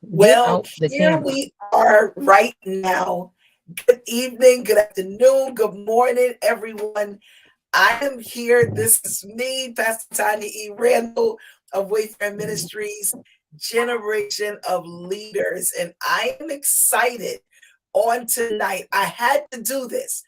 Get Well, out the here camera. we are right now. Good evening, good afternoon, good morning, everyone. I am here. This is me, Pastor Tanya E. Randall of Wayfair Ministries, Generation of Leaders. And I am excited on tonight. I had to do this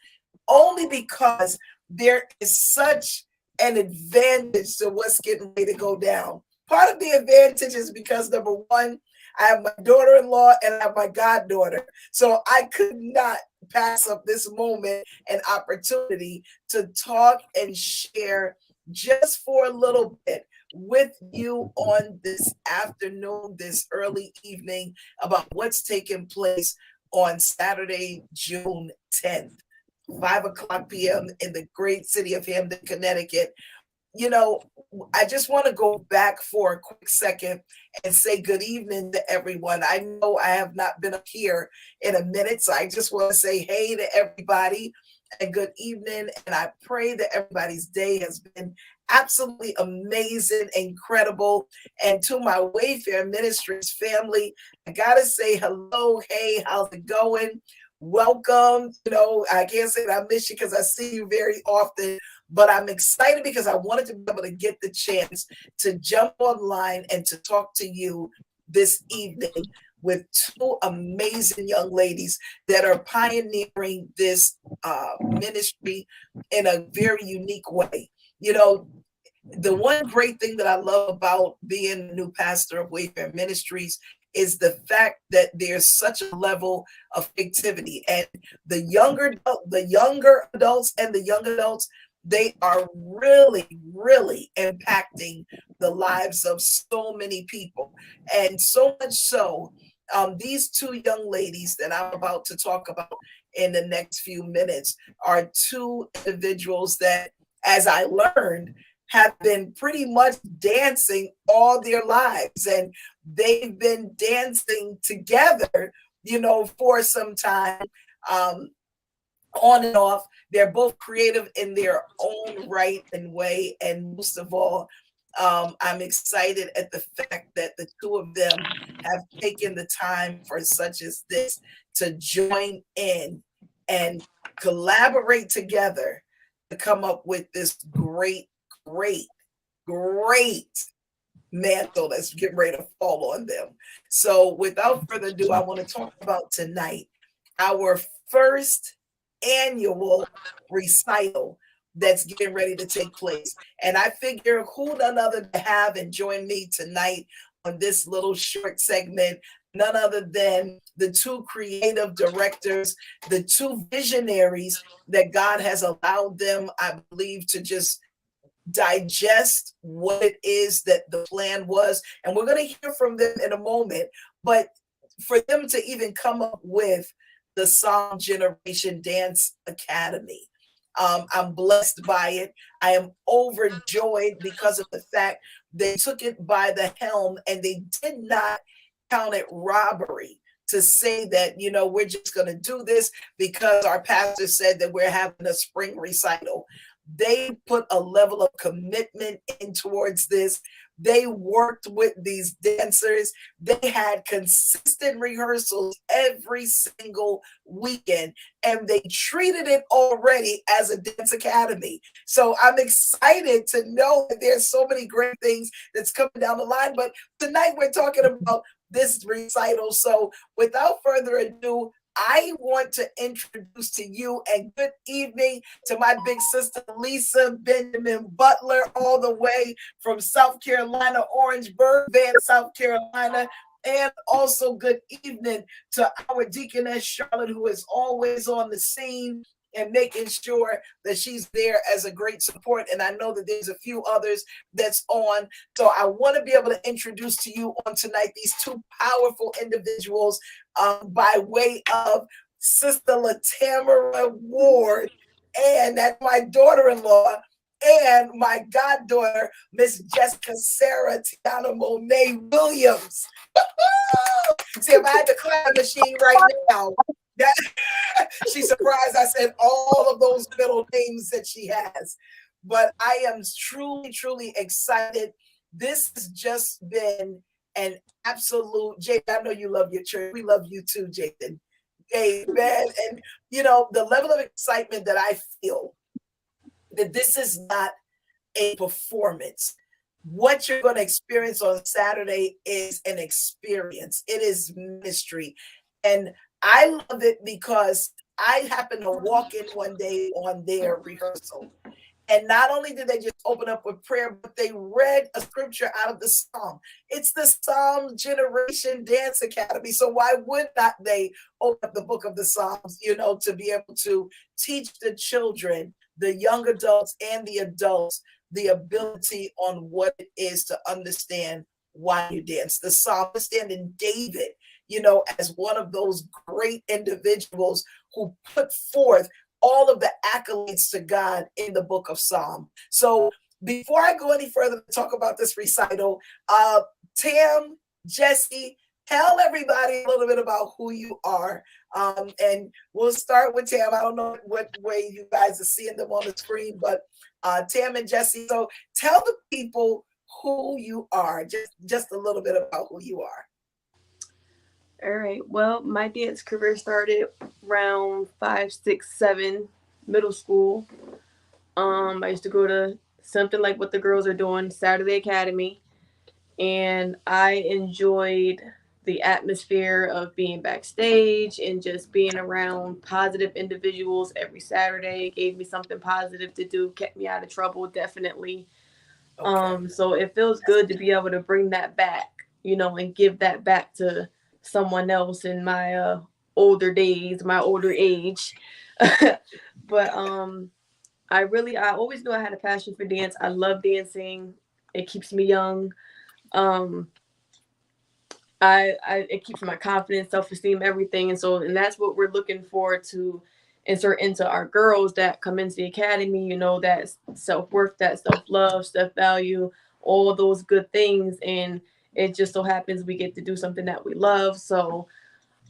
only because there is such an advantage to what's getting ready to go down. Part of the advantage is because number one, I have my daughter-in-law and I have my goddaughter. So I could not pass up this moment and opportunity to talk and share just for a little bit with you on this afternoon, this early evening, about what's taking place on Saturday, June 10th. 5 o'clock p.m. in the great city of Hamden, Connecticut. You know, I just want to go back for a quick second and say good evening to everyone. I know I have not been up here in a minute, so I just want to say hey to everybody and good evening. And I pray that everybody's day has been absolutely amazing, incredible. And to my Wayfair Ministries family, I got to say hello. Hey, how's it going? Welcome. I can't say that I miss you because I see you very often, but I'm excited because I wanted to be able to get the chance to jump online and to talk to you this evening with two amazing young ladies that are pioneering this ministry in a very unique way. You know, the one great thing that I love about being a new pastor of Wayfair Ministries is the fact that there's such a level of activity, and the younger adults and the young adults, they are really, really impacting the lives of so many people, and so much so. These two young ladies that I'm about to talk about in the next few minutes are two individuals that, as I learned, have been pretty much dancing all their lives, and they've been dancing together, for some time, um, on and off. They're both creative in their own right and way, and most of all, I'm excited at the fact that the two of them have taken the time for such as this to join in and collaborate together to come up with this great, great mantle that's getting ready to fall on them. So, without further ado, I want to talk about tonight our first annual recital that's getting ready to take place. And I figure who none other to have and join me tonight on this little short segment, none other than the two creative directors, the two visionaries that God has allowed them, I believe, to just digest what it is that the plan was. And we're going to hear from them in a moment. But for them to even come up with the Song Generation Dance Academy, I'm blessed by it. I am overjoyed because of the fact they took it by the helm and they did not count it robbery to say that, we're just going to do this because our pastor said that we're having a spring recital. They put a level of commitment in towards this. They worked with these dancers. They had consistent rehearsals every single weekend, and they treated it already as a dance academy. So I'm excited to know that there's so many great things that's coming down the line. But tonight we're talking about this recital. So without further ado, I want to introduce to you and good evening to my big sister, Lisa Benjamin Butler, all the way from South Carolina, Orangeburg, Van, South Carolina. And also good evening to our deaconess, Charlotte, who is always on the scene and making sure that she's there as a great support. And I know that there's a few others that's on. So I want to be able to introduce to you on tonight these two powerful individuals, by way of Sister Tamara Ward, and that's my daughter-in-law, and my goddaughter, Miss Jessica Sarah Tiana Monet Williams. See, if I had the clap machine right now, that she's surprised I said all of those middle names that she has. But I am truly, truly excited. This has just been and absolute. Jay, I know you love your church. We love you too, Jason. Amen. And the level of excitement that I feel that this is not a performance. What you're going to experience on Saturday is an experience. It is ministry. And I love it because I happened to walk in one day on their rehearsal. And not only did they just open up with prayer, but they read a scripture out of the Psalm. It's the Psalm Generation Dance Academy. So why would not they open up the book of the Psalms, to be able to teach the children, the young adults and the adults, the ability on what it is to understand why you dance. The psalmist and David, as one of those great individuals who put forth all of the accolades to God in the book of Psalm. So before I go any further to talk about this recital, Tam, Jesse, tell everybody a little bit about who you are. And we'll start with Tam. I don't know what way you guys are seeing them on the screen, but Tam and Jesse. So tell the people who you are, just a little bit about who you are. All right. Well, my dance career started around 5, 6, 7, middle school. I used to go to something like what the girls are doing, Saturday Academy, and I enjoyed the atmosphere of being backstage and just being around positive individuals every Saturday. It gave me something positive to do, kept me out of trouble, definitely. Okay. So it feels good to be able to bring that back, and give that back to someone else in my older days, my older age. But I always knew I had a passion for dance. I love dancing. It keeps me young. Um, it keeps my confidence, self esteem, everything, and that's what we're looking for to insert into our girls that come into the academy. That self worth, that self love, self value, all those good things, and it just so happens we get to do something that we love. So,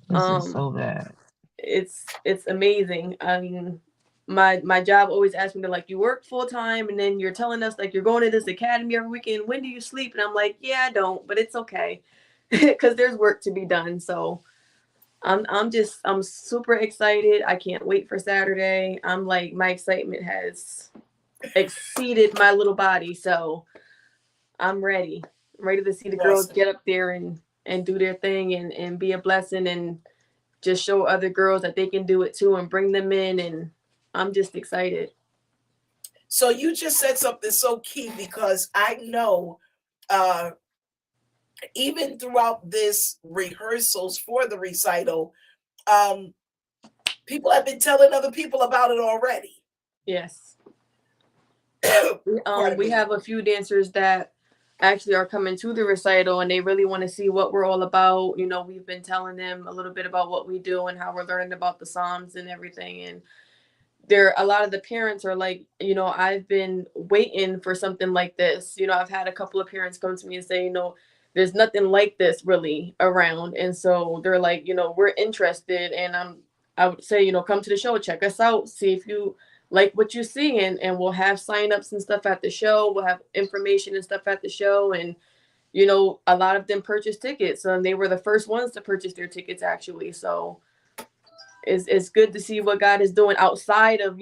This is um, so bad. it's amazing. I mean, my job always asks me to, like, you work full time and then you're telling us like you're going to this academy every weekend. When do you sleep? And I'm like, yeah, I don't, but it's okay because there's work to be done. So I'm super excited. I can't wait for Saturday. I'm like, my excitement has exceeded my little body, so I'm ready. I'm ready to see the girls Awesome. get up there and do their thing and be a blessing and just show other girls that they can do it too and bring them in, and I'm just excited. So you just said something so key because I know uh, even throughout this rehearsals for the recital, um, people have been telling other people about it already. Yes. Pardon We me. have a few dancers that actually are coming to the recital and they really want to see what we're all about. We've been telling them a little bit about what we do and how we're learning about the Psalms and everything. And there, a lot of the parents are like, I've been waiting for something like this. I've had a couple of parents come to me and say, there's nothing like this really around. And so they're like, we're interested. And I would say, come to the show, check us out, see if you like what you see. And we'll have signups and stuff at the show. We'll have information and stuff at the show. And, a lot of them purchased tickets and they were the first ones to purchase their tickets actually. So it's good to see what God is doing outside of,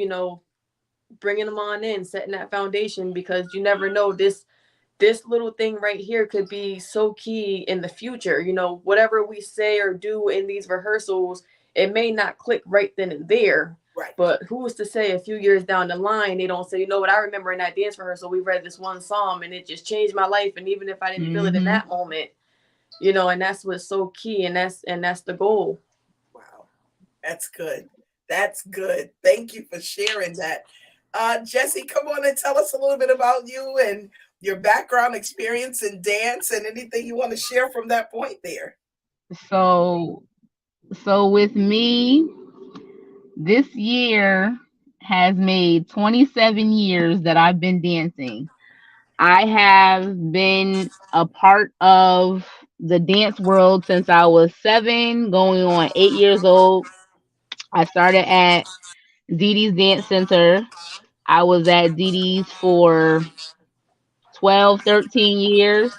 bringing them on in, setting that foundation, because you never know, this little thing right here could be so key in the future. Whatever we say or do in these rehearsals, it may not click right then and there, Right. but who's to say a few years down the line they don't say, what, I remember in that dance rehearsal we read this one psalm and it just changed my life, and even if I didn't feel it in Mm-hmm. that moment, and that's what's so key, and that's the goal. Wow. That's good. That's good. Thank you for sharing that. Jesse, come on and tell us a little bit about you and your background experience in dance and anything you want to share from that point there. So, so with me, this year has made 27 years that I've been dancing. I have been a part of the dance world since I was 7, going on 8 years old. I started at Dee Dee's Dance Center. I was at Dee Dee's for 12, 13 years.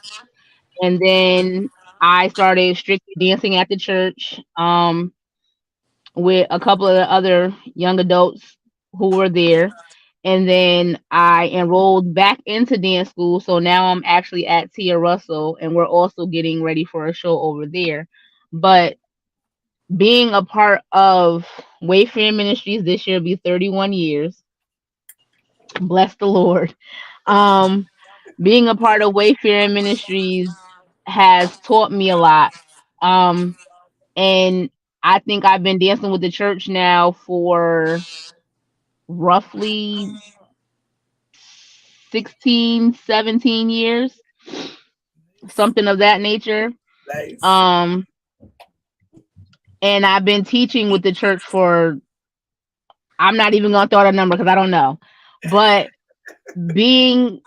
And then I started strictly dancing at the church, with a couple of the other young adults who were there. And then I enrolled back into dance school. So now I'm actually at Tia Russell, and we're also getting ready for a show over there. But being a part of Wayfair Ministries this year will be 31 years. Bless the Lord. Um, Being a part of Wayfair Ministries has taught me a lot. Um, and I think I've been dancing with the church now for roughly 16, 17 years, something of that nature. Nice. Um, and I've been teaching with the church for, I'm not even gonna throw out a number because I don't know, but being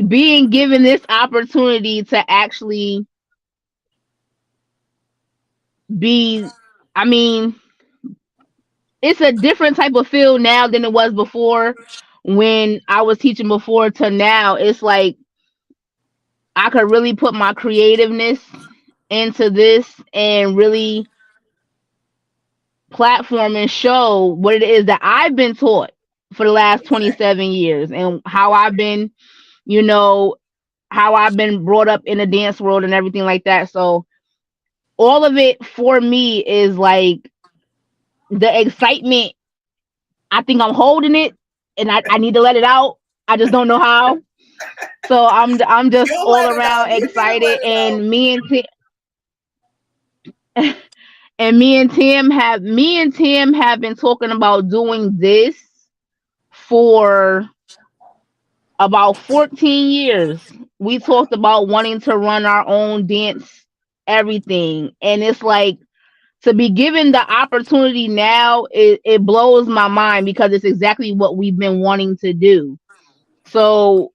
being given this opportunity to actually be, I mean, it's a different type of feel now than it was before. When I was teaching before to now, it's like I could really put my creativeness into this and really platform and show what it is that I've been taught for the last Exactly. 27 years, and how I've been, you know, how I've been brought up in the dance world and everything like that. So all of it for me is like the excitement. I think I'm holding it, and I need to let it out. I just don't know how. So I'm just You'll all let it around out. You're gonna let excited, it out. and me and Tim have been talking about doing this for about 14 years. We talked about wanting to run our own dance everything, and it's like, to be given the opportunity now, it blows my mind because it's exactly what we've been wanting to do. So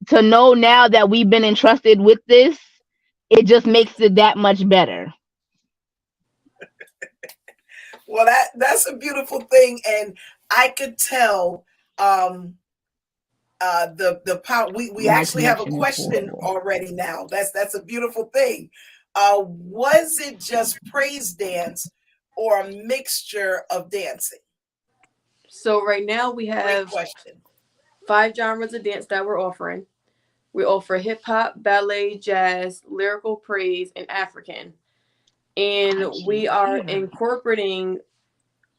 to know now that we've been entrusted with this, it just makes it that much better. Well, that's a beautiful thing, and I could tell the power. We My actually have a connection is question horrible. already now. That's a beautiful thing. Was it just praise dance or a mixture of dancing? So right now we Great have question. 5 genres of dance that we're offering. We offer hip hop, ballet, jazz, lyrical praise, and African. And I we can't are hear. incorporating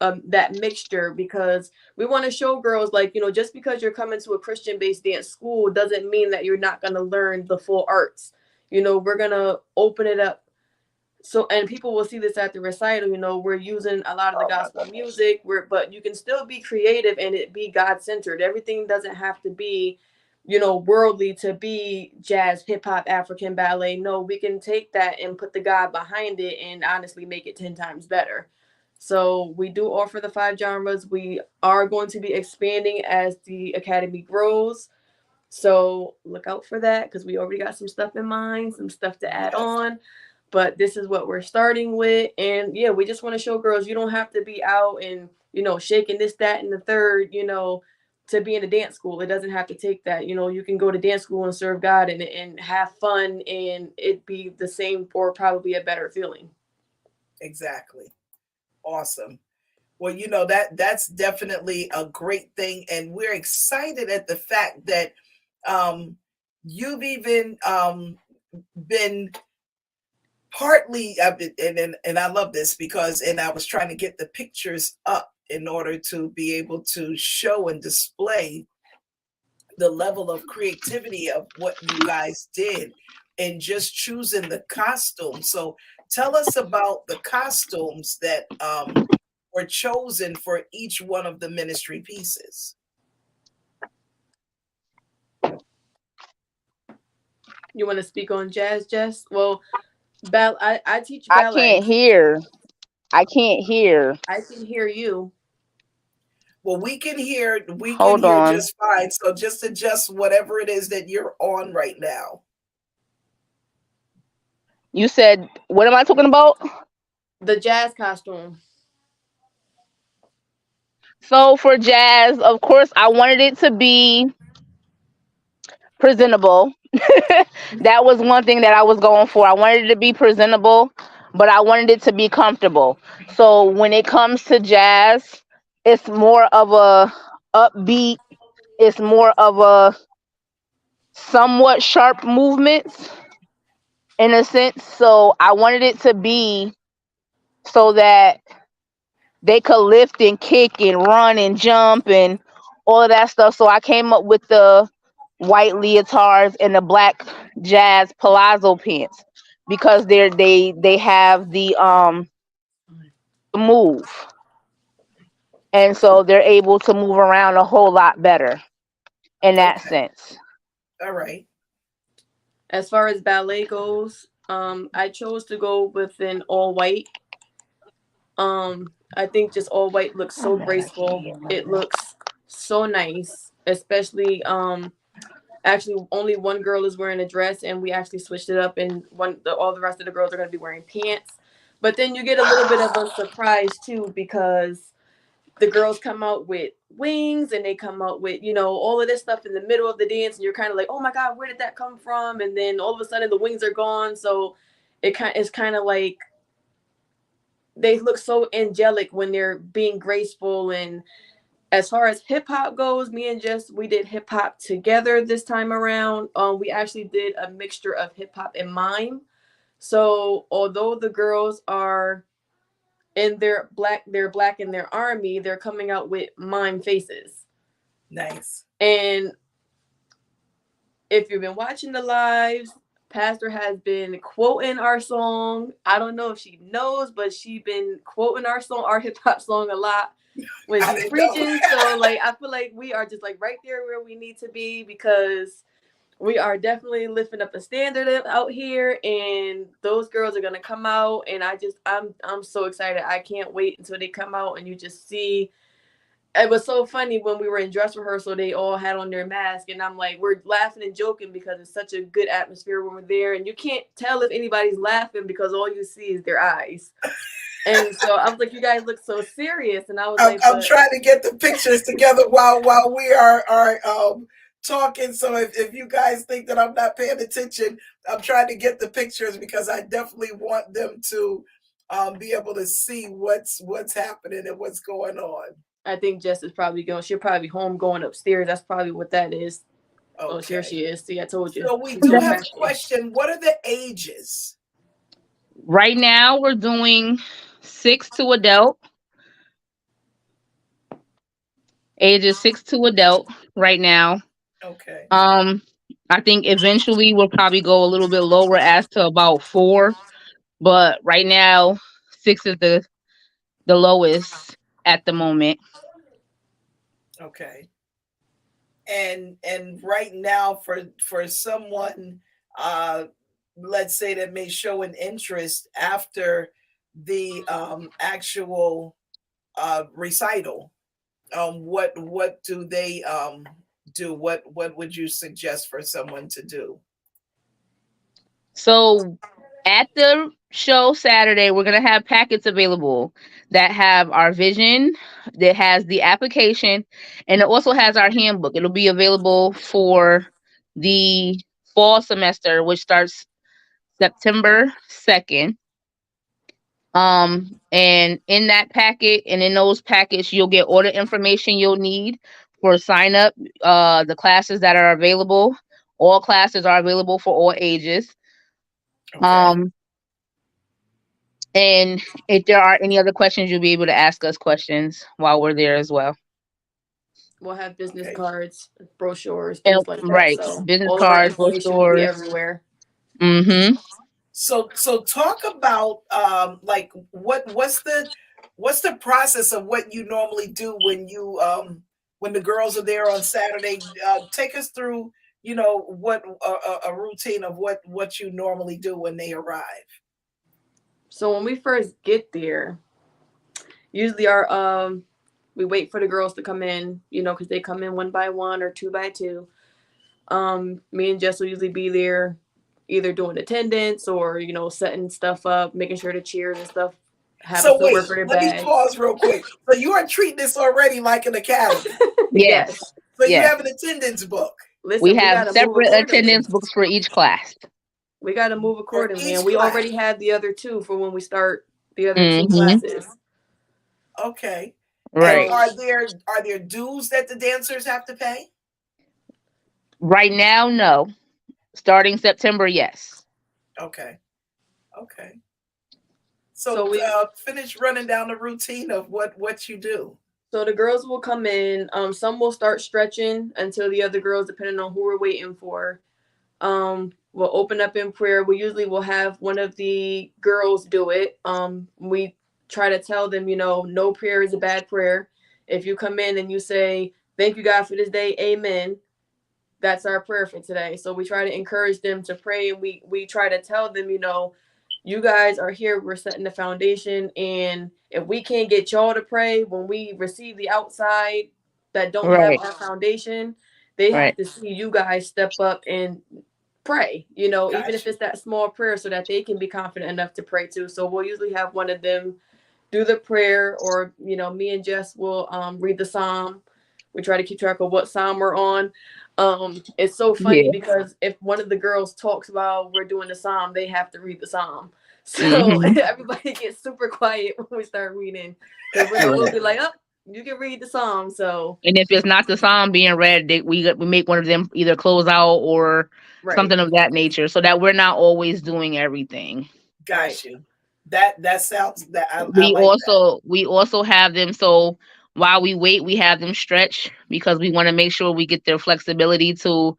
that mixture because we want to show girls, like, just because you're coming to a Christian based dance school doesn't mean that you're not going to learn the full arts. We're going to open it up. So, and people will see this at the recital. We're using a lot of the Oh my gospel goodness. music, but you can still be creative and it be God centered. Everything doesn't have to be, worldly to be jazz, hip hop, African ballet. No, we can take that and put the God behind it and honestly make it 10 times better. So we do offer the 5 genres. We are going to be expanding as the academy grows. So look out for that because we already got some stuff in mind, some stuff to add Yes, on. But this is what we're starting with. And yeah, we just want to show girls you don't have to be out and, shaking this, that, and the third, to be in a dance school. It doesn't have to take that. You can go to dance school and serve God and have fun and it be the same or probably a better feeling. exactly. Awesome. Well, that's definitely a great thing, and we're excited at the fact that um, you've even been partly and I love this because and I was trying to get the pictures up in order to be able to show and display the level of creativity of what you guys did and just choosing the costume. So tell us about the costumes that were chosen for each one of the ministry pieces. You want to speak on jazz, Jess? Well, I teach I ballet. can't hear. I can't hear. I can hear you. Well, we can Hold hear on. just fine. So just adjust whatever it is that you're on right now. You said, what am I talking about? The jazz costume. So for jazz, of course, I wanted it to be presentable. That was one thing that I was going for. I wanted it to be presentable, but I wanted it to be comfortable. So when it comes to jazz, it's more of a upbeat, it's more of a somewhat sharp movements in a sense. So I wanted it to be so that they could lift and kick and run and jump and all of that stuff. So I came up with the white leotards and the black jazz palazzo pants because they have the move, and so they're able to move around a whole lot better in that Okay. sense. All right. As far as ballet goes, I chose to go with an all white. I think just all white looks so graceful. It looks so nice, especially actually only one girl is wearing a dress, and we actually switched it up, and all the rest of the girls are going to be wearing pants. But then you get a little bit of a surprise too, because the girls come out with wings, and they come out with, all of this stuff in the middle of the dance, and you're kind of like, oh my god, where did that come from? And then all of a sudden the wings are gone, so it's kind of like they look so angelic when they're being graceful. And as far as hip hop goes, me and Jess, we did hip hop together this time around. We actually did a mixture of hip hop and mime. So although the girls are in they're black in their army, they're coming out with mime faces. Nice. And if you've been watching the lives, Pastor has been quoting our song. I don't know if she knows, but she been quoting our song, our hip hop song, a lot when I she's didn't know. preaching. So like I feel like we are just like right there where we need to be, because we are definitely lifting up a standard out here, and those girls are gonna come out, and I'm so excited. I can't wait until they come out and you just see. It was so funny when we were in dress rehearsal, they all had on their mask, and I'm like, we're laughing and joking because it's such a good atmosphere when we're there, and you can't tell if anybody's laughing because all you see is their eyes. And so I was like, you guys look so serious, and I was like, I'm but trying to get the pictures together while we are talking. So if you guys think that I'm not paying attention, I'm trying to get the pictures because I definitely want them to be able to see what's happening and what's going on. I think Jess is probably going. She'll probably be home going upstairs. That's probably what that is. Oh, here Okay. she is. See, I told you. So we She's do so have a crafty. question. What are the ages? Right now, we're doing 6 to adult, ages 6 to adult. Right now, Okay. um, I think eventually we'll probably go a little bit lower as to about 4, but right now 6 is the lowest at the moment. Okay. And right now for someone uh let's say that may show an interest after the actual recital, what do they do? What would you suggest for someone to do? So at the show Saturday, we're gonna have packets available that have our vision, that has the application, and it also has our handbook. It'll be available for the fall semester, which starts September 2nd. And in that packet and in those packets, you'll get all the information you'll need for sign up. The classes that are available, all classes are available for all ages. Okay. Um, And if there are any other questions, you'll be able to ask us questions while we're there as well. We'll have business Okay. cards, brochures, And things like that. right, So business all of our cards, information will be brochures. everywhere. Mm-hmm. So talk about like what's the process of what you normally do when the girls are there on Saturday. Take us through, what a routine of what you normally do when they arrive. So when we first get there, usually our we wait for the girls to come in, because they come in one by one or two by two. Me and Jess will usually be there, either doing attendance or setting stuff up, making sure the chairs and stuff have a So silver wait, for their let me bags. pause real quick. So you are treating this already like an academy. Yes. Yes. So you Yes. have an attendance book. We Listen, we have gotta move separate accordingly. attendance books for each class. We gotta move For accordingly, and each we class. already have the other two for when we start the other two Hmm. classes. Okay. And Right. So are there dues that the dancers have to pay? Right now, no. Starting September, yes. Okay. Okay. So so we finish running down the routine of what you do. so the girls will come in. Some will start stretching until the other girls, depending on who we're waiting for. We'll open up in prayer. We usually will have one of the girls do it. We try to tell them, no prayer is a bad prayer. If you come in and you say, "Thank you, God, for this day, Amen," that's our prayer for today. So we try to encourage them to pray, and we try to tell them, you guys are here. We're setting the foundation, and if we can't get y'all to pray when we receive the outside that don't have Right. our foundation, they have Right. to see you guys step up and pray. Even if Got you. it's that small prayer, so that they can be confident enough to pray too. So we'll usually have one of them do the prayer, or me and Jess will read the psalm. We try to keep track of what psalm we're on. It's so funny Yeah. because if one of the girls talks while we're doing the psalm, they have to read the psalm. So Hmm. everybody gets super quiet when we start reading, because we'll Right. be like, "Oh, you can read the psalm." So And if it's not the psalm being read, we make one of them either close out or right, something of that nature, so that we're not always doing everything. right, Got you. That sounds that I we like that. also we also have them, so while we wait, we have them stretch because we want to make sure we get their flexibility to,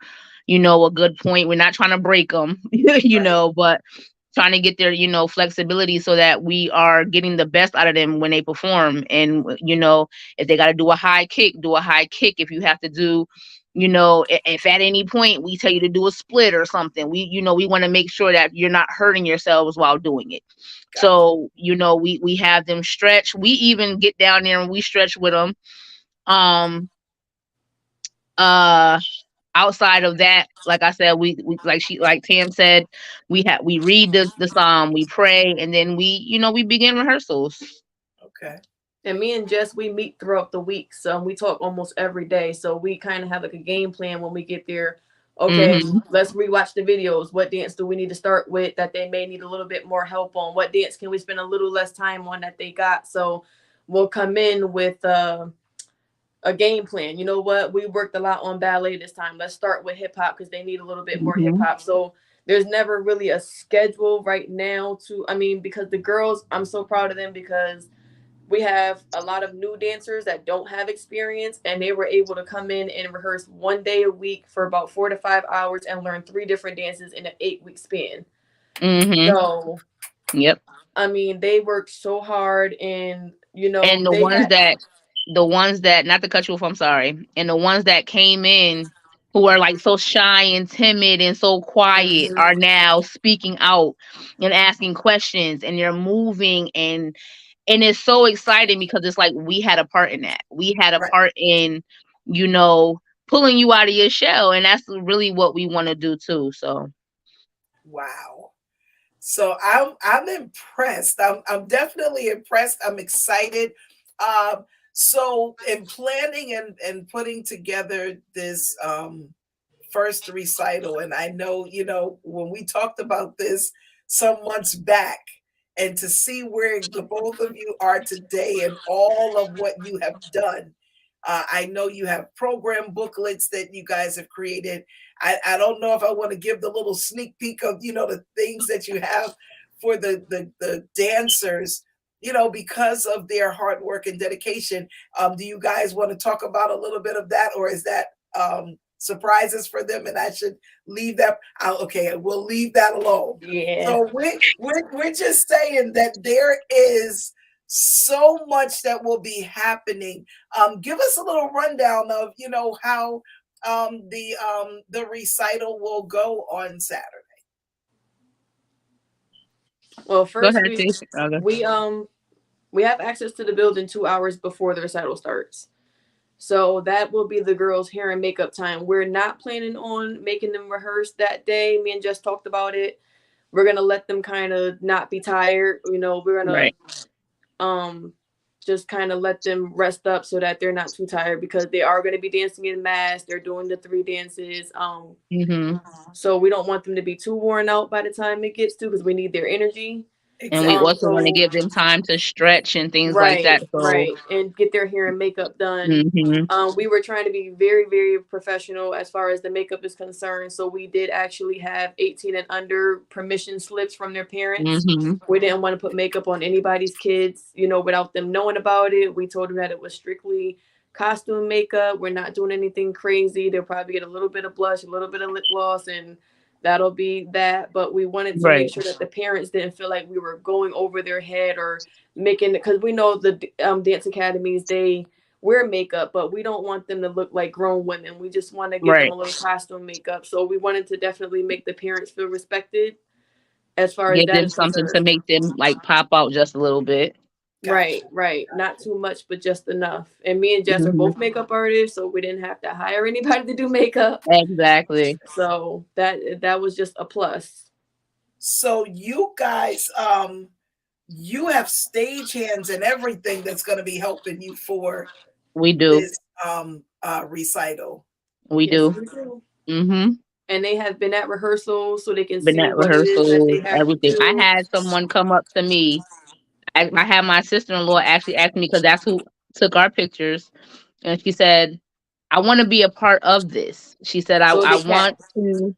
a good point. We're not trying to break them, Right. but trying to get their, flexibility so that we are getting the best out of them when they perform. And if they got to do a high kick, do a high kick. If you have to do, if at any point we tell you to do a split or something, we want to make sure that you're not hurting yourselves while doing it. Got you. So, we have them stretch. We even get down there and we stretch with them. Um, uh, Outside of that, like I said, we like Tam said, we read the psalm, we pray, and then we begin rehearsals. Okay. and me and Jess, we meet throughout the week, so we talk almost every day. So we kind of have like a game plan when we get there. Okay, Hmm. let's rewatch the videos. What dance do we need to start with that they may need a little bit more help on? What dance can we spend a little less time on that they got? So we'll come in with a game plan. You know what? We worked a lot on ballet this time. Let's start with hip hop because they need a little bit more hip Hmm. hop. So there's never really a schedule right now I mean, because the girls, I'm so proud of them, because we have a lot of new dancers that don't have experience, and they were able to come in and rehearse 1 day a week for about 4 to 5 hours and learn three different dances in an 8 week span. Hmm. So Yep. I mean, they worked so hard, and And the they ones had. that the ones that not to cut you off, I'm sorry. And the ones that came in who are like so shy and timid and so quiet Mhm. are now speaking out and asking questions, and they're moving, and it's so exciting because it's like we had a part in that. We had a Right. part in, you know, pulling you out of your shell, and that's really what we want to do too. So Wow. So I'm impressed. I'm definitely impressed. I'm excited. So in planning and putting together this first recital, and I know, when we talked about this some months back, and to see where the both of you are today and all of what you have done. I know you have program booklets that you guys have created. I don't know if I want to give the little sneak peek of, the things that you have for the dancers, because of their hard work and dedication. Do you guys want to talk about a little bit of that, or is that surprises for them, and I should leave that? Okay, we'll leave that alone. Yeah. So we're just saying that there is so much that will be happening. Give us a little rundown of, how the recital will go on Saturday. Well, go first ahead, Stacey. Okay. we um we have access to the building 2 hours before the recital starts. So that will be the girls' hair and makeup time. We're not planning on making them rehearse that day. Me and Jess talked about it. We're gonna let them kind of not be tired. We're gonna Right. um just kind of let them rest up so that they're not too tired, because they are going to be dancing in mass. They're doing the three dances. Hmm. So we don't want them to be too worn out by the time it gets to, because we need their energy. And we Exactly. also want to So give them time to stretch and things like right, that. So, right, and get their hair and makeup done. hmm, We were trying to be very, very professional as far as the makeup is concerned. So we did actually have 18 and under permission slips from their parents. hmm, We didn't want to put makeup on anybody's kids, without them knowing about it. We told them that it was strictly costume makeup. We're not doing anything crazy. They'll probably get a little bit of blush, a little bit of lip gloss, and that'll be that. But we wanted to right, make sure that the parents didn't feel like we were going over their head or making, because we know the dance academies, they wear makeup, but we don't want them to look like grown women. We just want to give them right. a little costume makeup. So we wanted to definitely make the parents feel respected as far as Give that them is something to concerned. make them like pop out just a little bit. Right, Gotcha. right. Not too much, but just enough. And me and Jess are Hmm. both makeup artists, so we didn't have to hire anybody to do makeup. Exactly. So that was just a plus. So you guys, you have stage hands and everything that's going to be helping you for We do. this recital. We Yes, do. we do. Hmm. And they have been at rehearsal so they can see Been at what it is that rehearsal, they have to everything. I do. had someone come up to me. I had my sister-in-law actually ask me because that's who took our pictures, and she said, "I want to be a part of this." She said, So I they can. want to."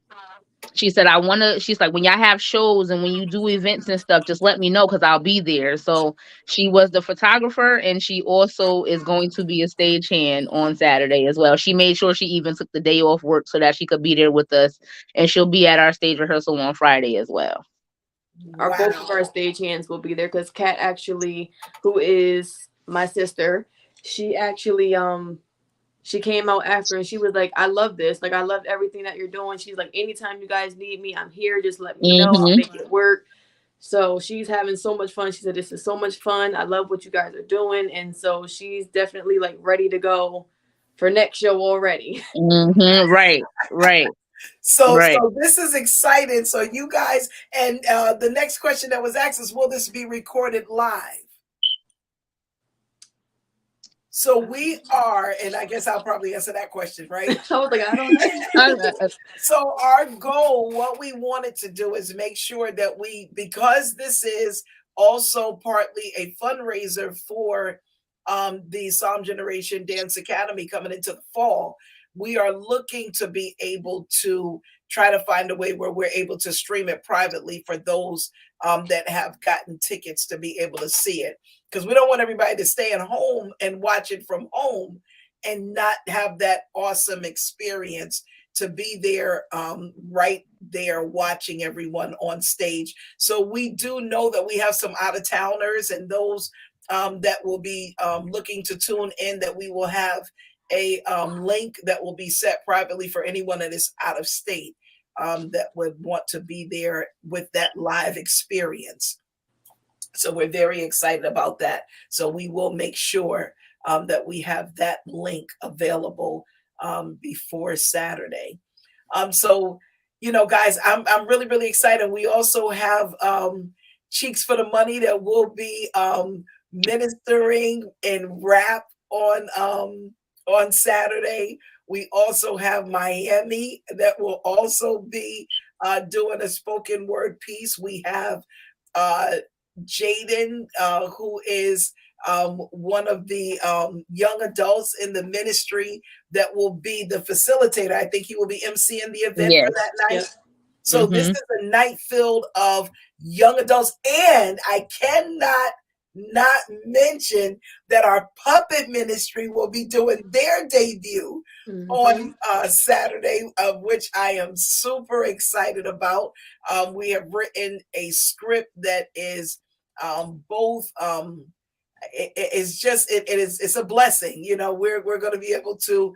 She said, "I want to." She's like, "When y'all have shows and when you do events and stuff, just let me know because I'll be there." So she was the photographer, and she also is going to be a stagehand on Saturday as well. She made sure she even took the day off work so that she could be there with us, and she'll be at our stage rehearsal on Friday as well. Our both of Wow. our stagehands will be there, because Kat actually, who is my sister, she actually she came out after and she was like, I love this. Like, I love everything that you're doing. She's like, anytime you guys need me, I'm here. Just let me know. I'll Hmm. make it work. So she's having so much fun. She said, this is so much fun. I love what you guys are doing. And so she's definitely like ready to go for next show already. Hmm. Right. Right. Right. So this is exciting. So you guys, and the next question that was asked is, will this be recorded live? So we are, and I guess I'll probably answer that question, right? I was like, I don't know. Uh, So our goal, what we wanted to do is make sure that because this is also partly a fundraiser for the Psalm Generation Dance Academy coming into the fall, we are looking to be able to try to find a way where we're able to stream it privately for those that have gotten tickets to be able to see it. Because we don't want everybody to stay at home and watch it from home and not have that awesome experience to be there, right there watching everyone on stage. So we do know that we have some out of towners and those that will be looking to tune in, that we will have a link that will be set privately for anyone that is out of state that would want to be there with that live experience. So we're very excited about that. So we will make sure that we have that link available before Saturday. So guys, I'm really really excited. We also have Cheeks for the Money that will be ministering in rap on Saturday. We also have Miami that will also be doing a spoken word piece. We have uh, Jaden, who is one of the young adults in the ministry that will be the facilitator. I think he will be emceeing the event for yes. that Yep. night. So this Hmm. is a night filled of young adults, and I cannot not mention that our puppet ministry will be doing their debut Mm-hmm. on Saturday, of which I am super excited about. We have written a script that is both it's just it's a blessing. We're going to be able to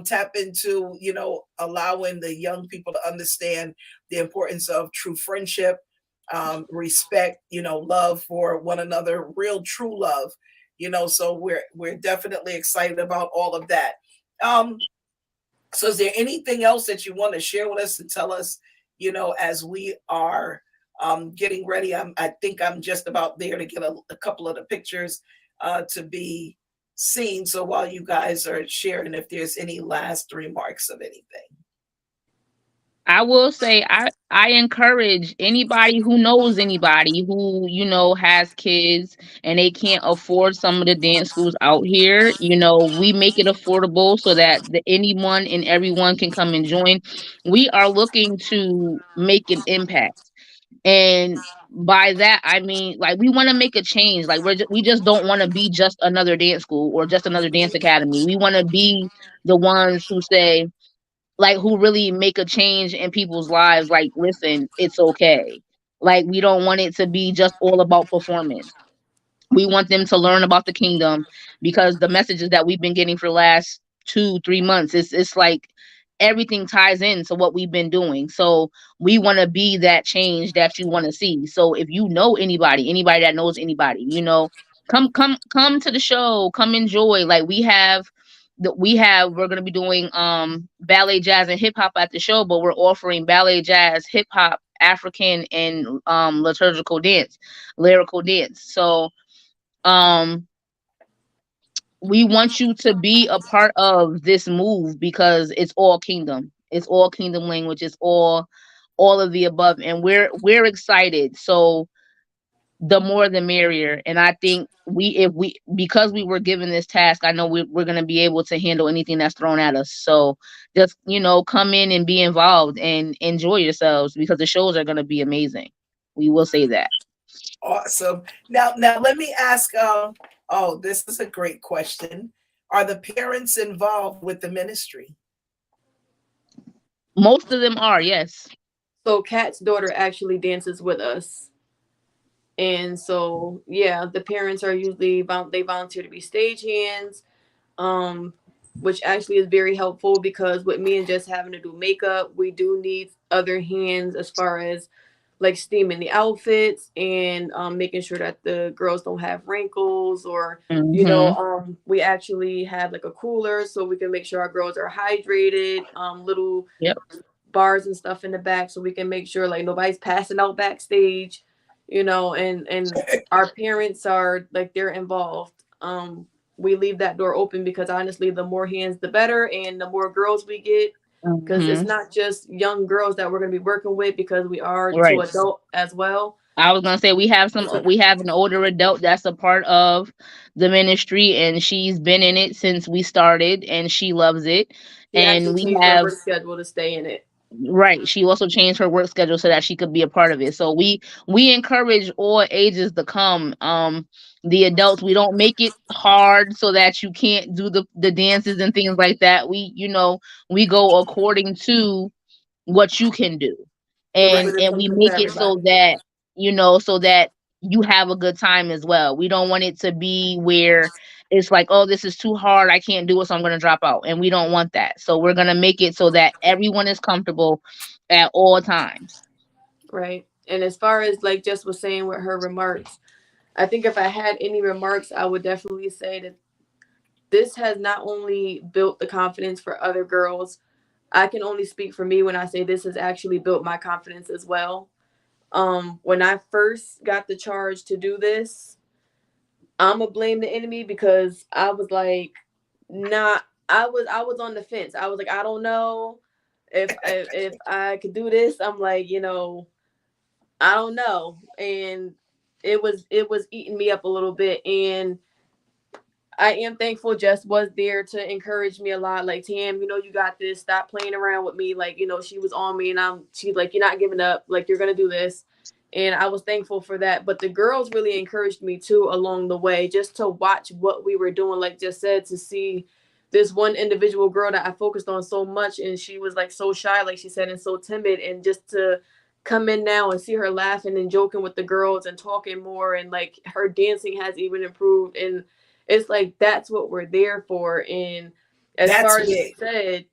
tap into allowing the young people to understand the importance of true friendship, respect, love for one another, real true love. So we're definitely excited about all of that. um so is there anything else that you want to share with us and tell us, as we are getting ready? I think I'm just about there to get a couple of the pictures to be seen. So while you guys are sharing, if there's any last remarks of anything. I will say I encourage anybody who knows anybody who, has kids and they can't afford some of the dance schools out here. We make it affordable so that anyone and everyone can come and join. We are looking to make an impact. And by that I mean, like, we want to make a change. Like, we just don't want to be just another dance school or just another dance academy. We want to be the ones who say, like, who really make a change in people's lives. Like, listen, it's okay. Like, we don't want it to be just all about performance. We want them to learn about the kingdom, because the messages that we've been getting for the last 2-3 months, it's like everything ties into what we've been doing. So we want to be that change that you want to see. So if you know anybody that knows anybody, come to the show, come enjoy. Like, we're going to be doing ballet, jazz, and hip hop at the show, but we're offering ballet, jazz, hip hop, African, and liturgical dance, lyrical dance. So um we want you to be a part of this move, because it's all kingdom. It's all kingdom language. It's all of the above, and we're excited. So the more the merrier. And I think if we because we were given this task, I know we're going to be able to handle anything that's thrown at us. So just, come in and be involved and enjoy yourselves, because the shows are going to be amazing. We will say that. Awesome. Now let me ask. Oh, this is a great question. Are the parents involved with the ministry? Most of them are, yes. So Kat's daughter actually dances with us. And so, yeah, the parents are usually they volunteer to be stagehands, um, which actually is very helpful because with me and just having to do makeup, we do need other hands as far as like steaming the outfits and making sure that the girls don't have wrinkles or Hmm. we actually have like a cooler so we can make sure our girls are hydrated, little Yep. bars and stuff in the back so we can make sure like nobody's passing out backstage, and our parents are like they're involved. We leave that door open because honestly the more hands the better and the more girls we get, because it's Hmm. not just young girls that we're going to be working with because we are to Right. adult as well. I was gonna say we have an older adult that's a part of the ministry, and she's been in it since we started, and she loves it. She And actually we changed her have, work schedule to stay in it. right, she also changed her work schedule so that she could be a part of it. So we encourage all ages to come. The adults, we don't make it hard so that you can't do the dances and things like that. We go according to what you can do, Right, and but it's we something for make it so everybody. that, you have a good time as well. We don't want it to be where it's like, oh, this is too hard, I can't do it, so I'm going to drop out. And we don't want that. So we're going to make it so that everyone is comfortable at all times. Right. And as far as like Jess was saying with her remarks, I think if I had any remarks, I would definitely say that this has not only built the confidence for other girls, I can only speak for me when I say this has actually built my confidence as well. When I first got the charge to do this, I'm gonna blame the enemy because I was like, not. I was on the fence. I was like, I don't know if I could do this. I'm like, I don't know, and it was eating me up a little bit, and I am thankful Jess was there to encourage me a lot. Like, Tam, you got this. Stop playing around with me. Like, she was on me and she's like, you're not giving up. Like, you're going to do this. And I was thankful for that. But the girls really encouraged me too along the way, just to watch what we were doing. Like Jess said, to see this one individual girl that I focused on so much. And she was like so shy, like she said, and so timid. And just to come in now and see her laughing and joking with the girls and talking more. And like her dancing has even improved. And it's like that's what we're there for. And as That's far as big. she said,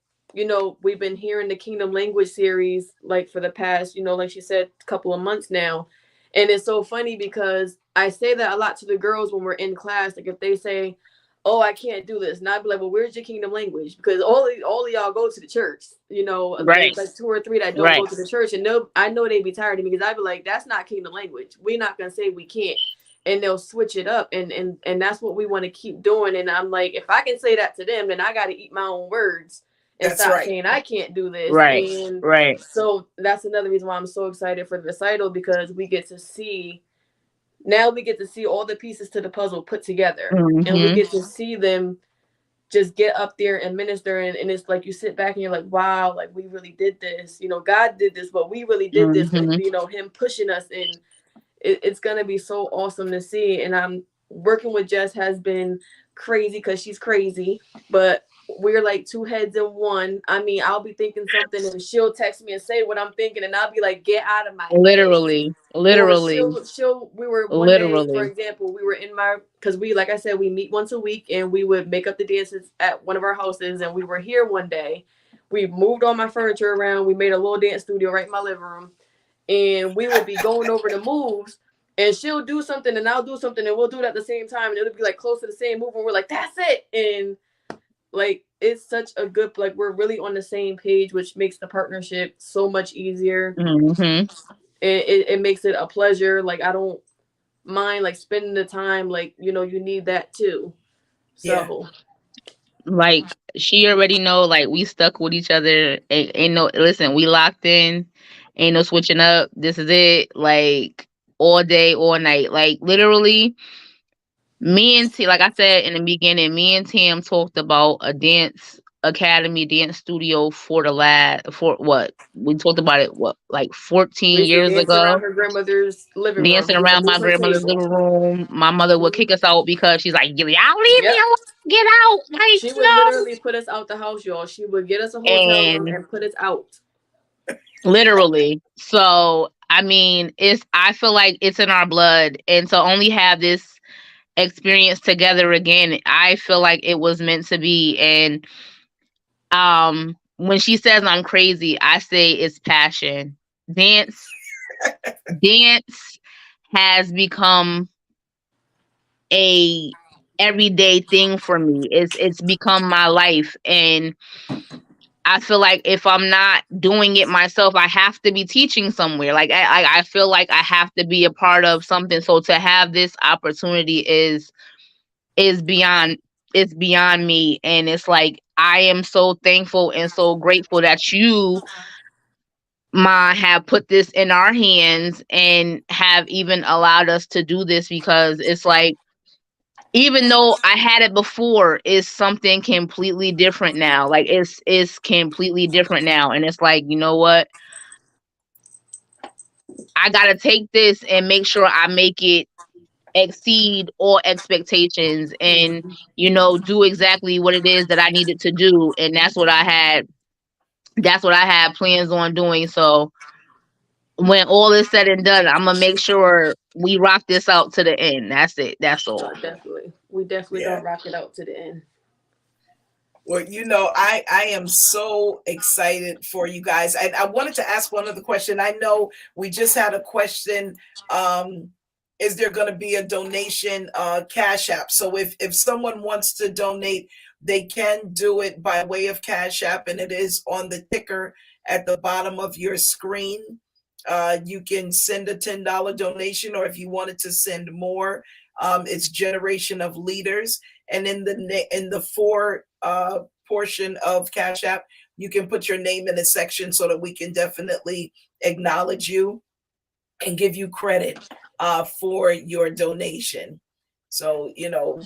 we've been hearing the Kingdom Language series like for the past, like she said, couple of months now. And it's so funny because I say that a lot to the girls when we're in class. Like if they say, "Oh, I can't do this," and I'd be like, "Well, where's your Kingdom Language?" Because all of y'all go to the church. Right. There's like two or three that don't go Right. to the church, and no, I know they'd be tired of me because I'd be like, "That's not Kingdom Language. We're not gonna say we can't." and they'll switch it up, and that's what we want to keep doing. And I'm like, if I can say that to them, then I got to eat my own words and That's stop right. saying I can't do this. Right. And Right. so that's another reason why I'm so excited for the recital, because we get to see, now we get to see all the pieces to the puzzle put together, and we Mm-hmm. get to see them just get up there and minister. And it's like you sit back and you're like, wow, like we really did this, God did this, but we really did this, Mm-hmm. him pushing us. And it's gonna be so awesome to see. And I'm working with Jess has been crazy because she's crazy, but we're like two heads in one. I mean, I'll be thinking something and she'll text me and say what I'm thinking, and I'll be like, get out of my head. Literally. Or Literally. she'll we were one day, for Literally. example, we were in my, because we, like I said, we meet once a week, and we would make up the dances at one of our houses. And we were here one day, we moved all my furniture around, we made a little dance studio right in my living room, and we would be going over the moves, and she'll do something and I'll do something, and we'll do it at the same time, and it'll be like close to the same move, and we're like, that's it. And like, it's such a good, like, we're really on the same page, which makes the partnership so much easier. Mm-hmm. It makes it a pleasure. Like, I don't mind like spending the time, like, you need that too. Yeah. So Like she already know, like we stuck with each other. Ain't no, listen, we locked in. Ain't no switching up. This is it. Like all day, all night. Like literally, me and T, like I said in the beginning, me and Tam talked about a dance academy, dance studio for the last, for what we talked about it, what, like we 14 used to years dance around ago. her grandmother's living room. Dancing We used to around move my her grandmother's table. living room. My mother would Mhm. kick us out because she's like, y'all leave me Yep. alone. Get out. Like, She would no. literally put us out the house, y'all. She would get us a hotel room And and put us out. literally. So, I mean, I feel like it's in our blood. And to only have this experience together again, I feel like it was meant to be. And when she says I'm crazy, I say it's passion. Dance, dance has become a everyday thing for me. It's become my life, and I feel like if I'm not doing it myself, I have to be teaching somewhere. Like I feel like I have to be a part of something. So to have this opportunity is beyond, it's beyond me, and it's like I am so thankful and so grateful that you, Ma, have put this in our hands and have even allowed us to do this, because it's like, even though I had it before, it's something completely different now. Like it's completely different now. And it's like, you know what? I gotta take this and make sure I make it exceed all expectations, and do exactly what it is that I needed to do. And that's what I had plans on doing. So when all is said and done, I'm gonna make sure we rock this out to the end. That's it. That's all. Definitely. We definitely Yeah. gonna rock it out to the end. Well, I am so excited for you guys. And I wanted to ask one other question. I know we just had a question. Um, is there going to be a donation cash app? So if someone wants to donate, they can do it by way of cash app, and it is on the ticker at the bottom of your screen. You can send a $10 donation, or if you wanted to send more, it's Generation of Leaders. And in the for portion of Cash App, you can put your name in a section so that we can definitely acknowledge you and give you credit for your donation. So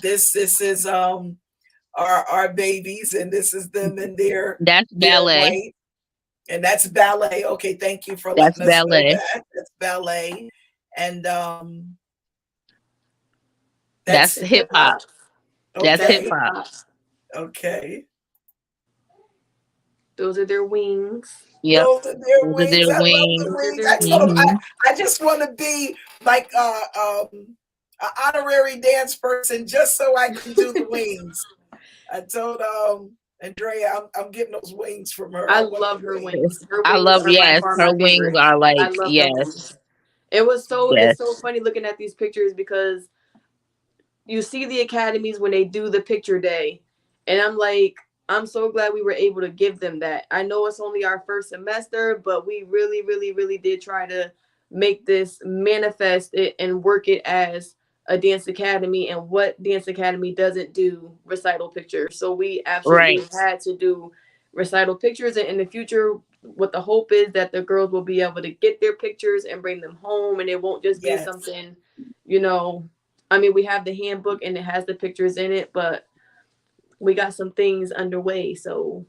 this is our babies, and this is them in That's their ballet. right. And that's ballet. Okay, thank you for That's letting us know ballet. that. That's ballet. And That's that's Hip hip hop. hop. That's That's hip okay. hip hop. hop. Okay. Those are their wings. Yep. Those are their Those are wings. their I love the wings. Those are wings. their I told them Hmm. wings. I just want to be like an honorary dance person just so I can do the wings. I told Andrea I'm getting those wings from her. I I want the love her wings. wings. Her I wings love, are by yes, far her my wings favorite. are I like, love her yes, wings. It's so yes. funny looking at these pictures, because you see the academies when they do the picture day, and I'm like, I'm so glad we were able to give them that. I know it's only our first semester, but we really, really, really did try to make this manifest it and work it as a dance academy, and what dance academy doesn't do recital pictures. So we absolutely Right. had to do recital pictures, and in the future, what the hope is that the girls will be able to get their pictures and bring them home, and it won't just be Yes. something, you know. I mean, we have the handbook and it has the pictures in it, but we got some things underway, so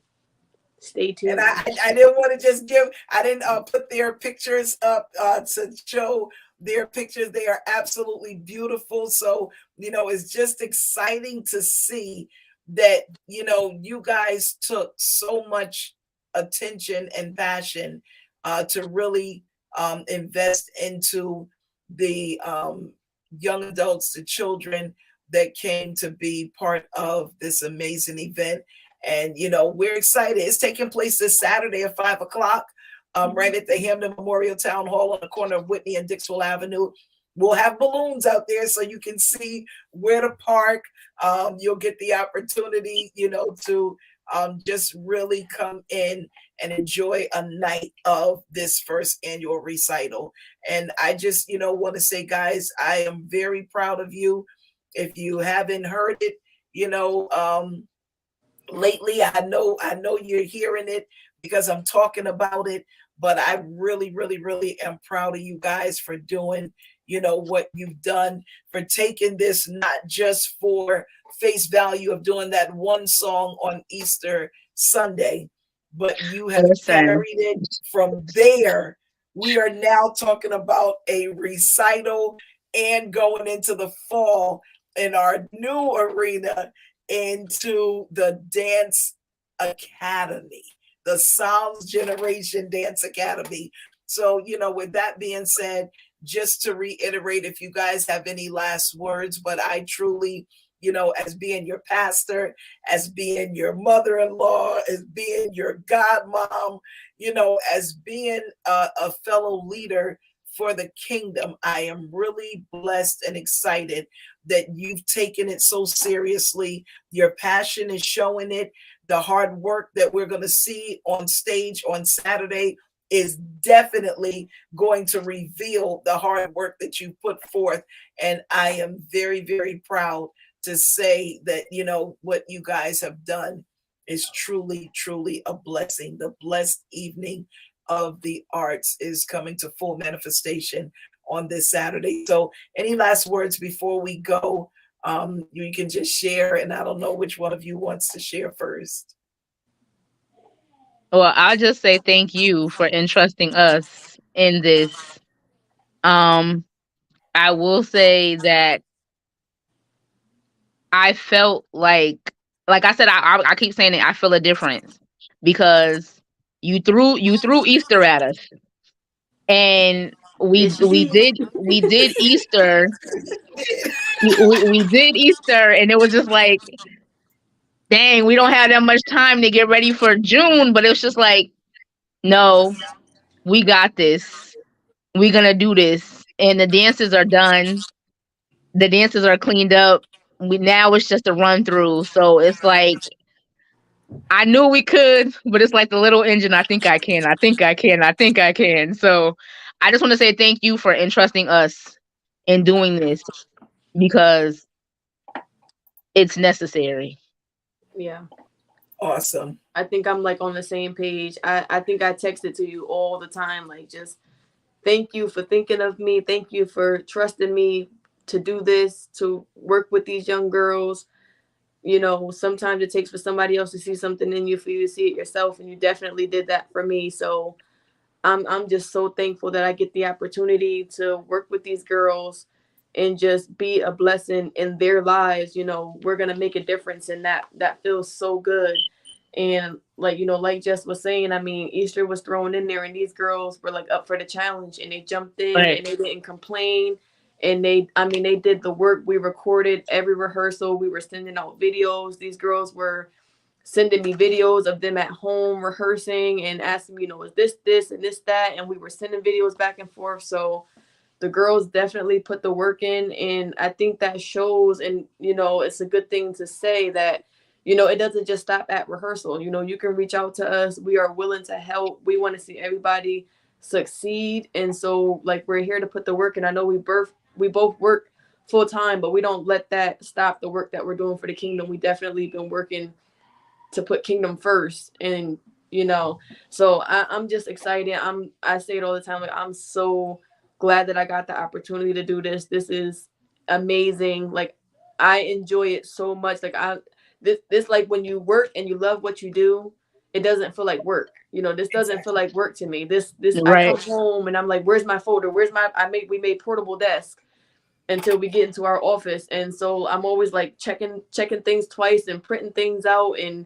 stay And tuned. I didn't want to just give, I didn't put their pictures up to show their pictures. They are absolutely beautiful. So, it's just exciting to see that, you guys took so much attention and passion to really invest into the young adults, the children that came to be part of this amazing event. And we're excited. It's taking place this Saturday at 5 o'clock, right at the Hamden Memorial Town Hall on the corner of Whitney and Dixwell Avenue. We'll have balloons out there so you can see where to park. You'll get the opportunity, to just really come in and enjoy a night of this first annual recital. And I just, want to say, guys, I am very proud of you. If you haven't heard it, lately, I know you're hearing it because I'm talking about it, but I really, really, really am proud of you guys for doing, what you've done, for taking this not just for face value of doing that one song on Easter Sunday, but you have Listen. carried it from there. We are now talking about a recital and going into the fall in our new arena, into the Dance Academy, the Psalms Generation Dance Academy. So, with that being said, just to reiterate, if you guys have any last words, but I truly, as being your pastor, as being your mother in law, as being your godmom, as being a fellow leader for the kingdom, I am really blessed and excited that you've taken it so seriously. Your passion is showing it. The hard work that we're going to see on stage on Saturday is definitely going to reveal the hard work that you put forth. And I am very, very proud to say that, what you guys have done is truly, truly a blessing. The blessed evening of the arts is coming to full manifestation on this Saturday. So, any last words before we go? You can just share, and I don't know which one of you wants to share first. Well, I'll just say thank you for entrusting us in this. Um, I will say that I felt like I said, I keep saying it. I feel a difference because you threw Easter at us, and we Yes, you we did. did Easter. We did Easter, and it was just like, dang, we don't have that much time to get ready for June. But it was just like, no, we got this. We're gonna do this, and the dances are done. The dances are cleaned up. Now it's just a run through. So it's like I knew we could, but it's like the little engine. I think I can. I think I can. I think I can. So I just want to say thank you for entrusting us in doing this because it's necessary. Yeah. Awesome. I think I'm like on the same page. I think I text it to you all the time, like just thank you for thinking of me. Thank you for trusting me to do this, to work with these young girls. Sometimes it takes for somebody else to see something in you for you to see it yourself, and you definitely did that for me. So I'm just so thankful that I get the opportunity to work with these girls and just be a blessing in their lives. We're gonna make a difference, and that feels so good. And like like Jess was saying, I mean, Easter was thrown in there, and these girls were like up for the challenge, and they jumped in, Right. and they didn't complain. And I mean, they did the work. We recorded every rehearsal. We were sending out videos. These girls were sending me videos of them at home rehearsing and asking me, is this and this that, and we were sending videos back and forth. So the girls definitely put the work in, and I think that shows. And it's a good thing to say that it doesn't just stop at rehearsal. You can reach out to us. We are willing to help. We want to see everybody succeed, and so like we're here to put the work. And I know we both work full time, but we don't let that stop the work that we're doing for the kingdom. We definitely been working to put kingdom first, and you know, so I'm just excited. I say it all the time, like I'm so glad that I got the opportunity to do this. This is amazing. Like I enjoy it so much. Like this like when you work and you love what you do, it doesn't feel like work. You know, this doesn't feel Exactly. like work to me. This I come Right. home and I'm like, where's my folder, where's my, we made portable desk until we get into our office, and so I'm always like checking things twice and printing things out, and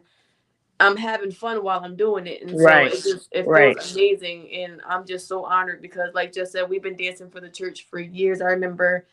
I'm having fun while I'm doing it. And so Right. it Right. feels amazing, and I'm just so honored because like just said, we've been dancing for the church for years. I remember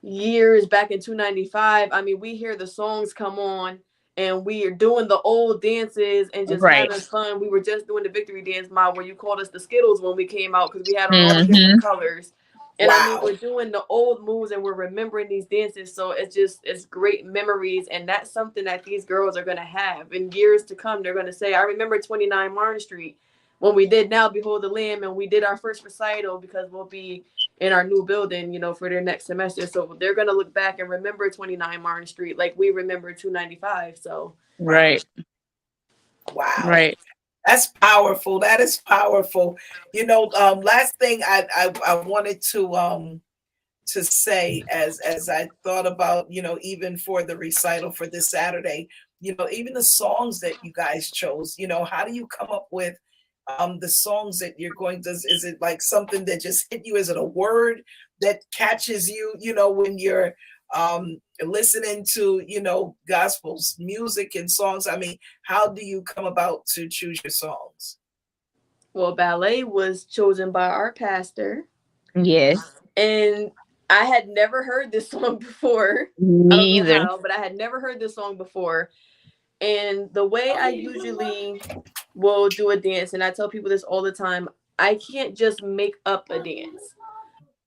years back in 295. I mean, we hear the songs come on and we are doing the old dances and just Right. having fun. We were just doing the victory dance mob where you called us the Skittles when we came out because we had on all the different Hmm. colors. And I mean, Wow. we're doing the old moves and we're remembering these dances. So it's great memories. And that's something that these girls are going to have in years to come. They're going to say, I remember 29 Martin Street when we did Now Behold the Lamb, and we did our first recital because we'll be in our new building, you know, for their next semester. So they're gonna look back and remember 29 Martin Street like we remember 295. So Wow. Right. Wow. Right. That's powerful. That is powerful. Last thing I wanted to say as I thought about, even for the recital for this Saturday, even the songs that you guys chose, how do you come up with the songs that you're going to, is it like something that just hit you? Is it a word that catches you, when you're listening to, gospels, music and songs? I mean, how do you come about to choose your songs? well, ballet was chosen by our pastor, Yes. and I had never heard this song before. I Me don't know either. how, but I had never heard this song before. And the way I usually will do a dance, and I tell people this all the time, I can't just make up a dance.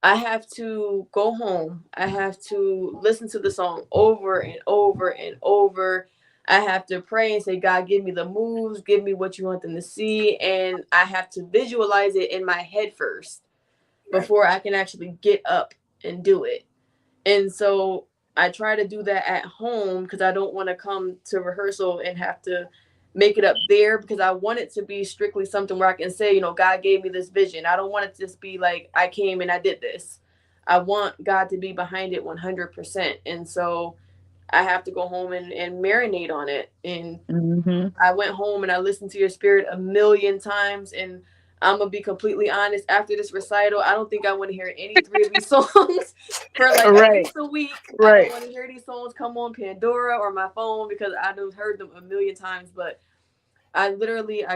I have to go home. I have to listen to the song over and over and over. I have to pray and say, God, give me the moves, give me what you want them to see. And I have to visualize it in my head first Right. before I can actually get up and do it. And so I try to do that at home because I don't want to come to rehearsal and have to make it up there, because I want it to be strictly something where I can say, you know, God gave me this vision. I don't want it to just be like I came and I did this. I want God to be behind it 100%. And so I have to go home and marinate on it. And Hmm. I went home and I listened to Your Spirit a million times, and I'm gonna be completely honest. After this recital, I don't think I want to hear any three of these songs for like at Right. least a week. I don't Right. want to hear these songs come on Pandora or my phone because I've heard them a million times. But I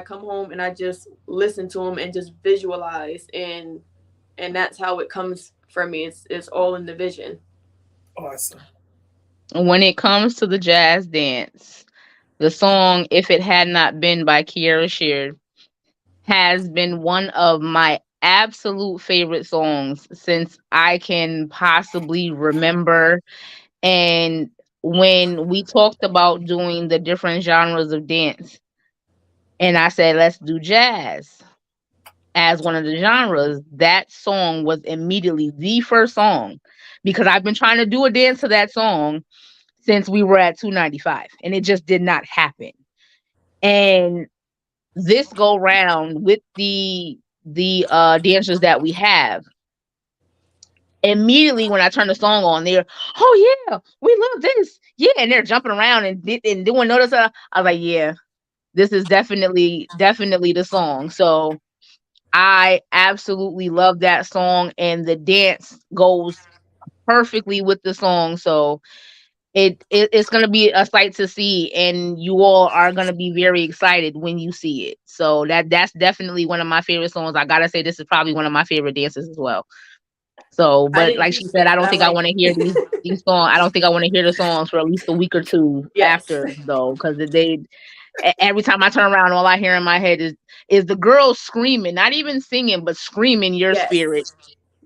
come home and I just listen to them and just visualize, and that's how it comes for me. It's all in the vision. Awesome. When it comes to the jazz dance, the song "If It Had Not Been" by Kiera Sheard has been one of my absolute favorite songs since I can possibly remember. And when we talked about doing the different genres of dance, and I said, let's do jazz as one of the genres, that song was immediately the first song, because I've been trying to do a dance to that song since we were at 295 and it just did not happen. And this go round with the dancers that we have, immediately when I turn the song on, they're, oh yeah, we love this, yeah, and they're jumping around and doing notice. I was like, yeah, this is definitely the song. So I absolutely love that song, and the dance goes perfectly with the song. So it's gonna be a sight to see, and you all are gonna be very excited when you see it. So that's definitely one of my favorite songs. I gotta say, this is probably one of my favorite dances as well. So, I but didn't like teach she said, this, I but don't I think I like want to hear it. these songs. I don't think I want to hear the songs for at least a week or two Yes. after, though, because every time I turn around, all I hear in my head is the girls screaming, not even singing, but screaming Your Spirit,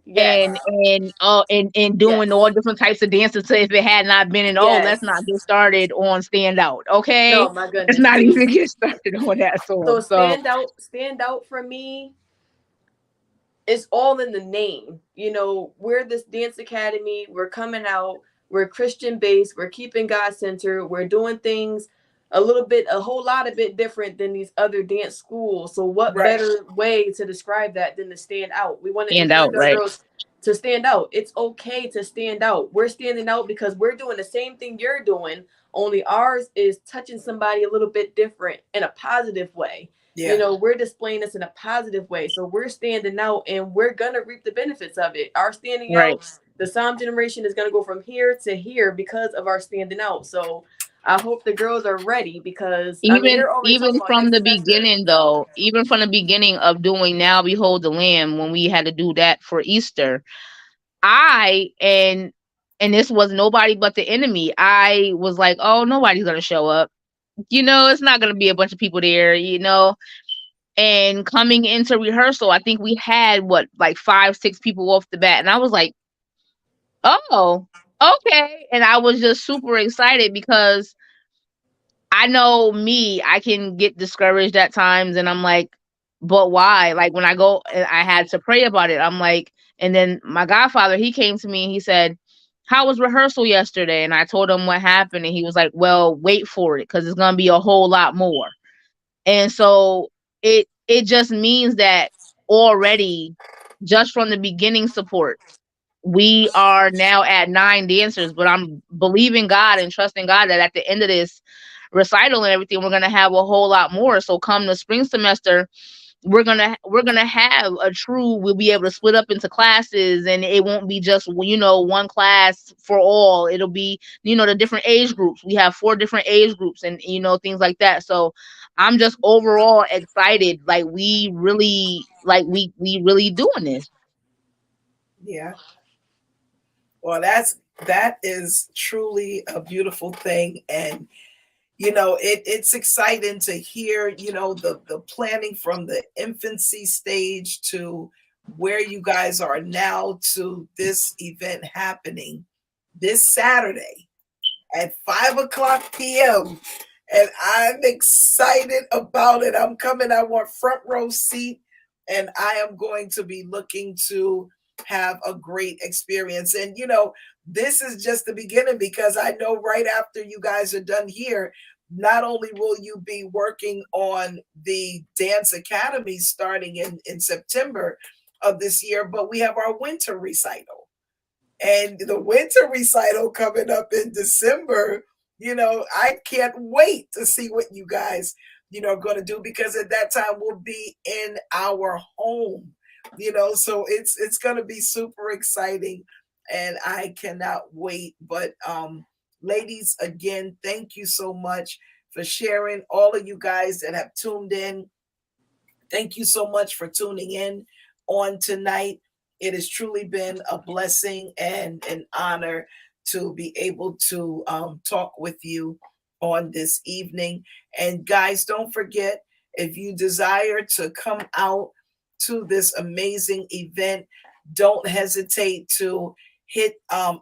Yes. Yes. and Wow. and doing all Yes. different types of dances. So if it had not been, and oh, let's not Yes. get started on Stand Out, okay? No, my Let's goodness, not even please. get started on that So song. So stand out for me. it's all in the name. You know, we're this dance academy. We're coming out. We're Christian based. We're keeping God centered. We're doing things a whole lot of bit different than these other dance schools. So, what Right. better way to describe that than to stand out? We want to Stand out, encourage our right? girls to stand out. It's okay to stand out. We're standing out because we're doing the same thing you're doing, only ours is touching somebody a little bit different in a positive way. You Yeah. know, we're displaying this in a positive way, so we're standing out and we're gonna reap the benefits of it. Our standing Right. out, the Psalm generation is gonna go from here to here because of our standing out. So I hope the girls are ready, because I mean Even they're already even talking about from next the semester. beginning though, even from the beginning of doing Now Behold the Lamb, when we had to do that for Easter, I and this was nobody but the enemy. I was like, oh, nobody's gonna show up. It's not gonna be a bunch of people there. And coming into rehearsal, I think we had what, like 5, 6 people off the bat, and I was like, oh, okay. And I was just super excited because I know me, I can get discouraged at times, and I'm like, but why? Like when I go and I had to pray about it, I'm like, and then my godfather, he came to me and he said, how was rehearsal yesterday? And I told him what happened, and he was like, well, wait for it because it's gonna be a whole lot more. And so it just means that already, just from the beginning support, we are now at 9 dancers, but I'm believing God and trusting God that at the end of this recital and everything, we're gonna have a whole lot more. So come the spring semester, we're gonna have a true. We'll be able to split up into classes, and it won't be just one class for all. It'll be the different age groups. We have 4 different age groups, and things like that. So I'm just overall excited. Like we really doing this. Yeah. Well, that is truly a beautiful thing, and it's exciting to hear the planning from the infancy stage to where you guys are now to this event happening this Saturday at 5 o'clock p.m. And I'm excited about it. I'm coming. I want front row seat, and I am going to be looking to have a great experience. And this is just the beginning, because I know right after you guys are done here, not only will you be working on the dance academy starting in September of this year, but we have our winter recital, and the winter recital coming up in December. I can't wait to see what you guys, are going to do, because at that time we'll be in our home. So it's going to be super exciting, and I cannot wait. But ladies, again, thank you so much for sharing. All of you guys that have tuned in, thank you so much for tuning in on tonight. It has truly been a blessing and an honor to be able to talk with you on this evening. And guys, don't forget, if you desire to come out to this amazing event, don't hesitate to hit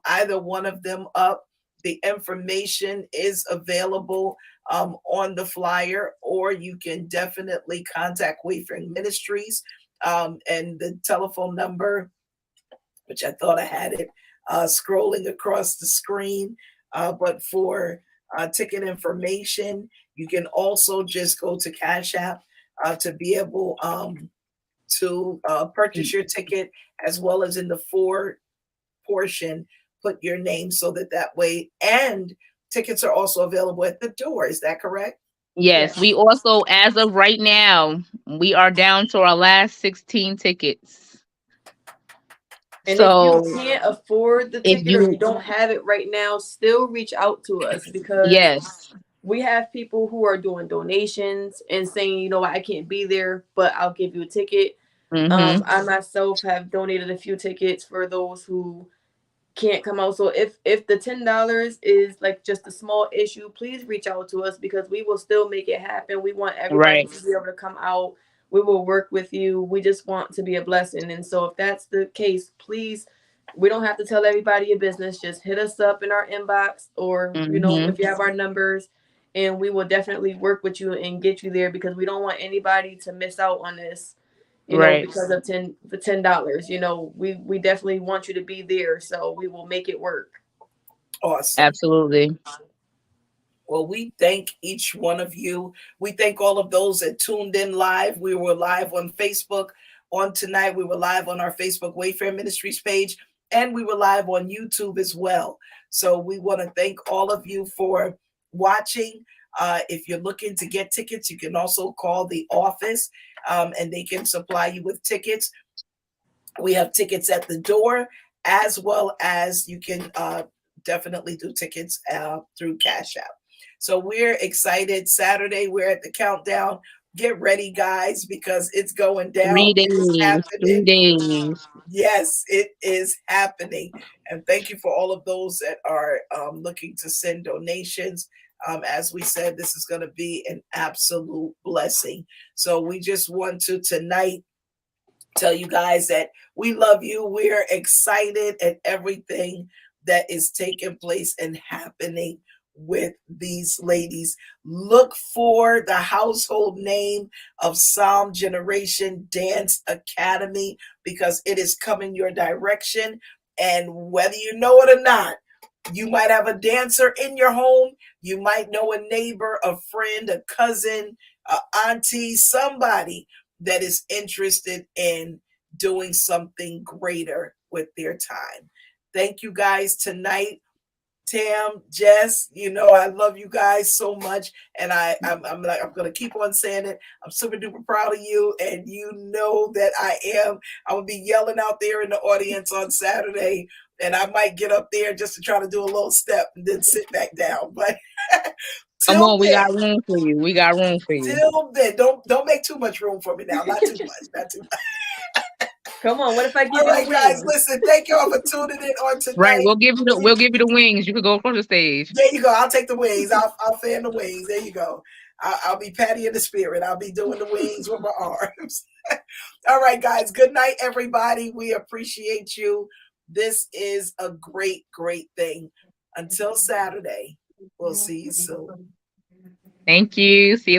either one of them up. The information is available on the flyer, or you can definitely contact Wayfaring Ministries, and the telephone number, which I thought I had it scrolling across the screen. But for ticket information, you can also just go to Cash App to be able to purchase your ticket, as well as in the for portion, put your name, so that way. And tickets are also available at the door. Is that correct? Yes, Yes. we also, as of right now, we are down to our last 16 tickets. And if you So can't afford the if ticket, or you you, don't have it right now, still reach out to us, because yes, we have people who are doing donations and saying, you know what, I can't be there, but I'll give you a ticket. mm-hmm, I myself have donated a few tickets for those who can't come out. So if the $10 is like just a small issue, please reach out to us, because we will still make it happen. We want everybody right, to be able to come out. We will work with you. We just want to be a blessing. And so if that's the case, please, we don't have to tell everybody your business. Just hit us up in our inbox, or mm-hmm, if you have our numbers, and we will definitely work with you and get you there, because we don't want anybody to miss out on this. you know, Right. because of $10. You know, we definitely want you to be there, so we will make it work. Awesome. Absolutely. Well, we thank each one of you. We thank all of those that tuned in live. We were live on Facebook on tonight. We were live on our Facebook Wayfair Ministries page, and we were live on YouTube as well. So we want to thank all of you for watching. If you're looking to get tickets, you can also call the office, and they can supply you with tickets. We have tickets at the door, as well as you can definitely do tickets through Cash App. So we're excited. Saturday, we're at the countdown. Get ready, guys, because it's going down. Three It is days. happening. 3 days. Yes, it is happening. And thank you for all of those that are looking to send donations. As we said, this is going to be an absolute blessing. So we just want to tonight tell you guys that we love you. We're excited at everything that is taking place and happening with these ladies. Look for the household name of Psalm Generation Dance Academy, because it is coming your direction. And whether you know it or not, you might have a dancer in your home. You might know a neighbor, a friend, a cousin, a auntie, somebody that is interested in doing something greater with their time. Thank you guys tonight. Tam, Jess, you know I love you guys so much, and I'm like, I'm gonna keep on saying it. I'm super duper proud of you, and you know that I am. I will be yelling out there in the audience on Saturday, and I might get up there just to try to do a little step and then sit back down. But Come till on, we then, got room for you. We got room for you. don't make too much room for me now. Not too much. Not too much. Come on, what if I give All you the right, guys, wings? listen. Thank you all for tuning in on Right. tonight. We'll give you the wings. You could go across the stage. There you go. I'll take the wings. I'll fan the wings. There you go. I'll be Patty in the spirit. I'll be doing the wings with my arms. All right, guys. Good night, everybody. We appreciate you. This is a great, great thing. Until Saturday, we'll see you soon. Thank you. See you later.